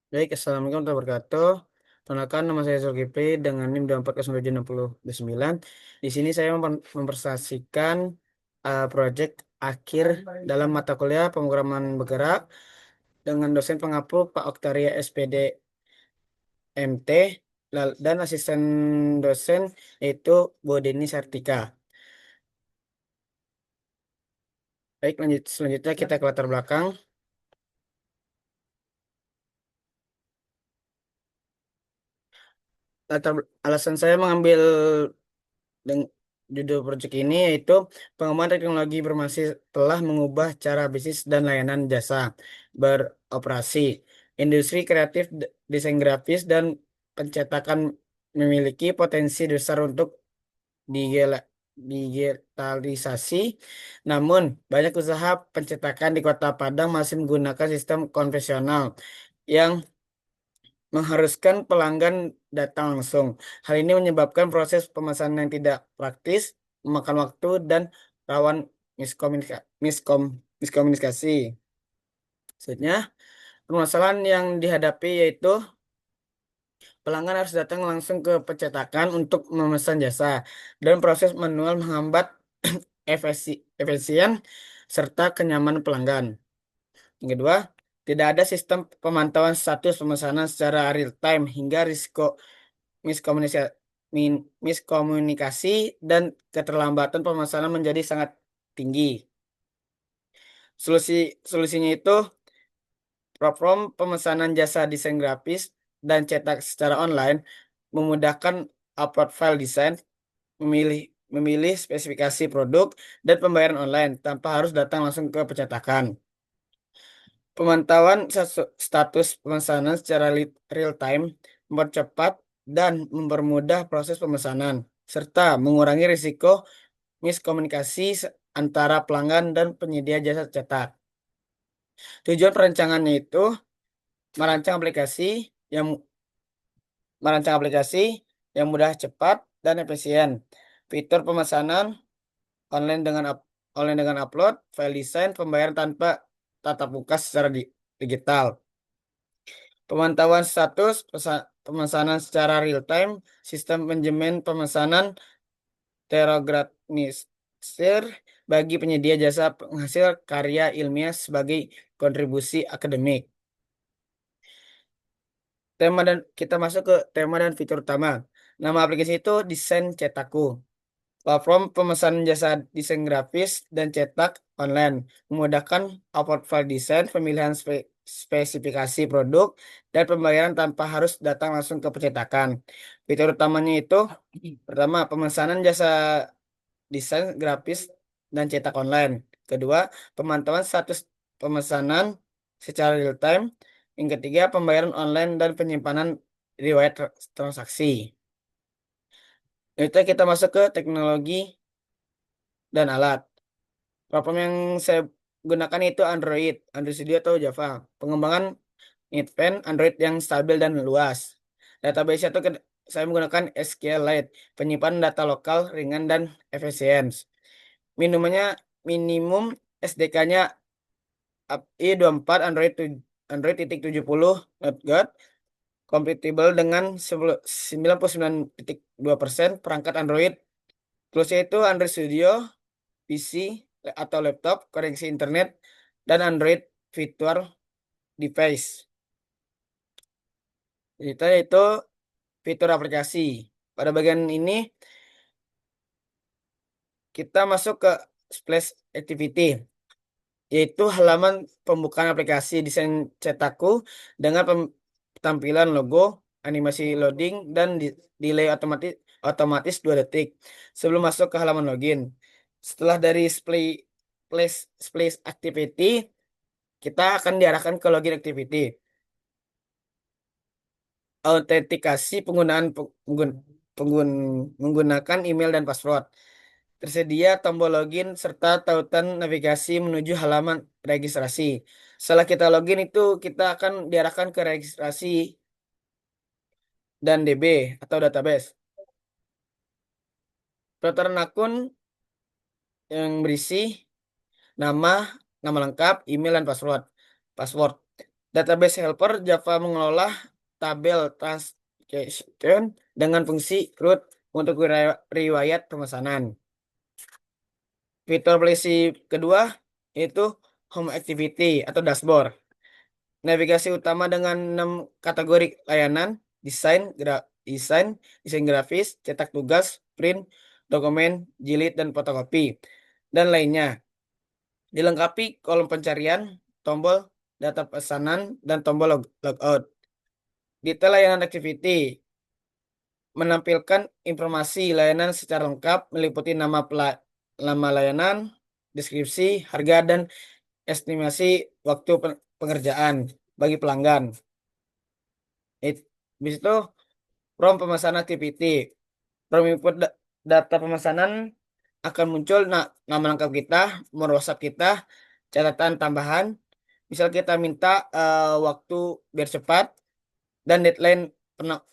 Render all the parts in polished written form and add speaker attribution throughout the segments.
Speaker 1: Baik, Assalamualaikum warahmatullahi wabarakatuh. Perkenalkan, nama saya Zulkifli dengan NIM 240969. Di sini saya mempresentasikan proyek akhir dalam mata kuliah pemrograman bergerak dengan dosen pengampu Pak Oktaria SPD MT dan asisten dosen yaitu Bu Deni Sartika. Baik, selanjutnya kita ke latar belakang. Alasan saya mengambil Deng- judul proyek ini yaitu pengembangan teknologi informasi telah mengubah cara bisnis dan layanan jasa beroperasi. Industri kreatif, desain grafis, dan pencetakan memiliki potensi besar untuk digela- digitalisasi. Namun, banyak usaha pencetakan di Kota Padang masih menggunakan sistem konvensional yang mengharuskan pelanggan datang langsung. Hal ini menyebabkan proses pemesanan yang tidak praktis, memakan waktu, dan rawan miskomunikasi. Maksudnya, permasalahan yang dihadapi yaitu pelanggan harus datang langsung ke percetakan untuk memesan jasa, dan proses manual menghambat efisien serta kenyamanan pelanggan. Yang kedua, tidak ada sistem pemantauan status pemesanan secara real time hingga risiko miskomunikasi, miskomunikasi dan keterlambatan pemesanan menjadi sangat tinggi. Solusinya itu platform pemesanan jasa desain grafis dan cetak secara online memudahkan upload file desain, memilih memilih spesifikasi produk dan pembayaran online tanpa harus datang langsung ke percetakan. Pemantauan status pemesanan secara real time mempercepat dan mempermudah proses pemesanan, serta mengurangi risiko miskomunikasi antara pelanggan dan penyedia jasa cetak. Tujuan perancangannya itu merancang aplikasi yang merancang aplikasi yang mudah, cepat, dan efisien. Fitur pemesanan online dengan online dengan upload, file desain, pembayaran tanpa tatap muka secara digital. Pemantauan status pemesanan secara real time, sistem manajemen pemesanan terorganisir bagi penyedia jasa penghasil karya ilmiah sebagai kontribusi akademik. Tema dan kita masuk ke tema dan fitur utama. Nama aplikasi itu Desain Cetakku. Platform pemesanan jasa desain grafis dan cetak online memudahkan upload file desain, pemilihan spesifikasi produk, dan pembayaran tanpa harus datang langsung ke percetakan. Fitur utamanya itu pertama, pemesanan jasa desain grafis dan cetak online. Kedua, pemantauan status pemesanan secara real time. Yang ketiga, pembayaran online dan penyimpanan riwayat transaksi. Itu kita masuk ke teknologi dan alat. Platform yang saya gunakan itu Android Studio atau Java. Pengembangan Advanced Android yang stabil dan luas. Database itu saya menggunakan SQLite, penyimpanan data lokal ringan dan efisien. Minumannya minimum SDK-nya API 24 Android 70 Nougat, kompatibel dengan 99,2% perangkat Android. Toolsnya itu Android Studio, PC atau laptop, koneksi internet, dan Android Virtual Device. Itu fitur aplikasi. Pada bagian ini kita masuk ke Splash Activity, yaitu halaman pembukaan aplikasi desain cetakku dengan tampilan logo, animasi loading, dan delay otomatis otomatis 2 detik sebelum masuk ke halaman login. Setelah dari Splash Activity, kita akan diarahkan ke login activity. Autentikasi menggunakan email dan password. Tersedia tombol login serta tautan navigasi menuju halaman registrasi. Setelah kita login itu kita akan diarahkan ke registrasi dan DB atau database. Pendaftaran akun yang berisi nama, nama lengkap, email dan password. Password. Database helper Java mengelola tabel transaction dengan fungsi root untuk riwayat pemesanan. Fitur polisi kedua yaitu home activity atau dashboard. Navigasi utama dengan 6 kategori layanan, desain, desain, desain grafis, cetak tugas, print, dokumen, jilid, dan fotokopi, dan lainnya. Dilengkapi kolom pencarian, tombol data pesanan, dan tombol logout. Detail layanan activity menampilkan informasi layanan secara lengkap meliputi nama layanan, deskripsi, harga, dan estimasi waktu pengerjaan bagi pelanggan. Habis itu from pemesanan activity. From input data pemesanan akan muncul nama lengkap kita, nomor WhatsApp kita, catatan tambahan. Misal kita minta waktu biar cepat dan deadline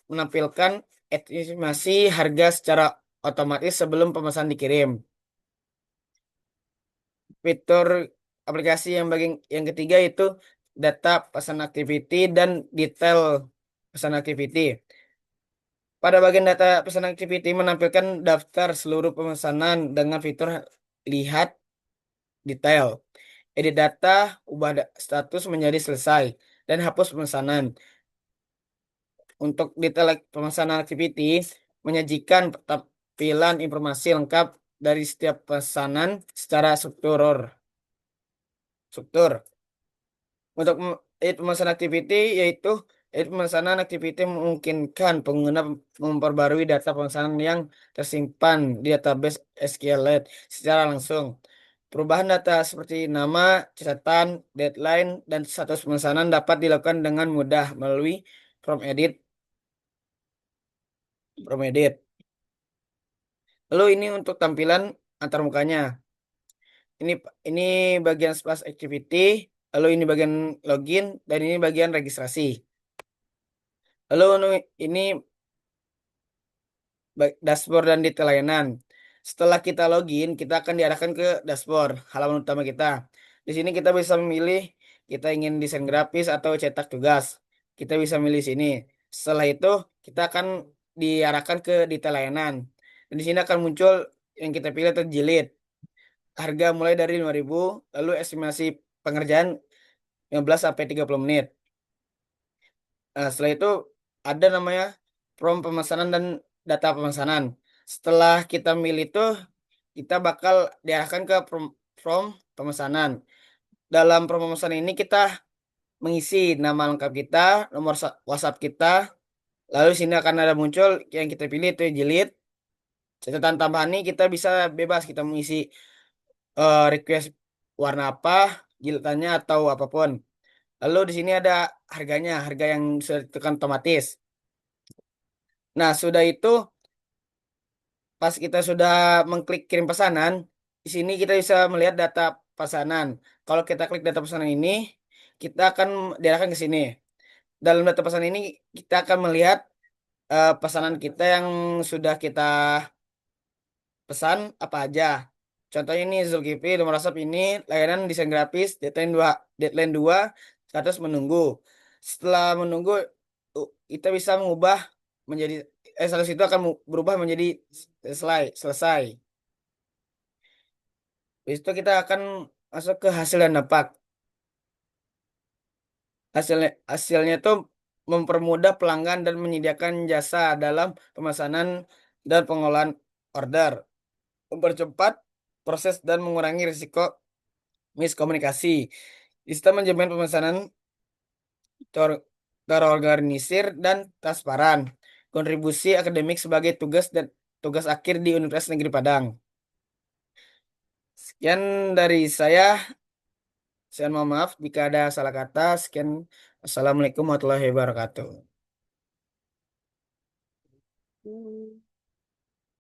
Speaker 1: menampilkan estimasi harga secara otomatis sebelum pemesan dikirim. Fitur aplikasi yang ketiga itu data pesan activity dan detail pesan activity. Pada bagian data pesan activity menampilkan daftar seluruh pemesanan dengan fitur lihat detail. Edit data, ubah status menjadi selesai, dan hapus pemesanan. Untuk detail pemesanan activity, menyajikan tampilan informasi lengkap dari setiap pesanan secara struktur. Untuk pemesanan activity yaitu pemesanan activity memungkinkan pengguna memperbarui data pemesanan yang tersimpan di database SQLite secara langsung. Perubahan data seperti nama, catatan, deadline, dan status pemesanan dapat dilakukan dengan mudah melalui form edit. Form edit. Lalu ini untuk tampilan antarmukanya. Ini ini bagian splash activity, lalu ini bagian login, dan ini bagian registrasi. Lalu ini dashboard dan detail layanan. Setelah kita login, kita akan diarahkan ke dashboard, halaman utama kita. Di sini kita bisa memilih kita ingin desain grafis atau cetak tugas. Kita bisa milih sini. Setelah itu, kita akan diarahkan ke detail layanan. Dan di sini akan muncul yang kita pilih terjilid. Harga mulai dari 5.000, lalu estimasi pengerjaan 15 sampai 30 menit. Nah, setelah itu ada namanya from pemesanan dan data pemesanan. Setelah kita milih itu, kita bakal diarahkan ke from pemesanan. Dalam from pemesanan ini kita mengisi nama lengkap kita, nomor WhatsApp kita, lalu sini akan ada muncul yang kita pilih itu jilid. Catatan tambahan ini kita bisa bebas kita mengisi request warna apa, jilidannya atau apapun. Lalu di sini ada harganya, harga yang sudah ditentukan otomatis. Nah, sudah itu pas kita sudah mengklik kirim pesanan, di sini kita bisa melihat data pesanan. Kalau kita klik data pesanan ini, kita akan diarahkan ke sini. Dalam data pesanan ini, kita akan melihat pesanan kita yang sudah kita pesan apa aja. Contohnya ini Zulkifli, nomor WhatsApp ini, layanan desain grafis, deadline 2 status menunggu. Setelah menunggu, kita bisa mengubah menjadi, status itu akan berubah menjadi selesai. Habis itu kita akan masuk ke hasil dan dampak. Hasilnya itu mempermudah pelanggan dan menyediakan jasa dalam pemesanan dan pengolahan order, mempercepat proses dan mengurangi risiko miskomunikasi. Sistem menjamin pemesanan ter- terorganisir dan transparan. Kontribusi akademik sebagai tugas akhir di Universitas Negeri Padang. Sekian dari saya. Saya mohon maaf jika ada salah kata. Sekian. Assalamualaikum warahmatullahi wabarakatuh.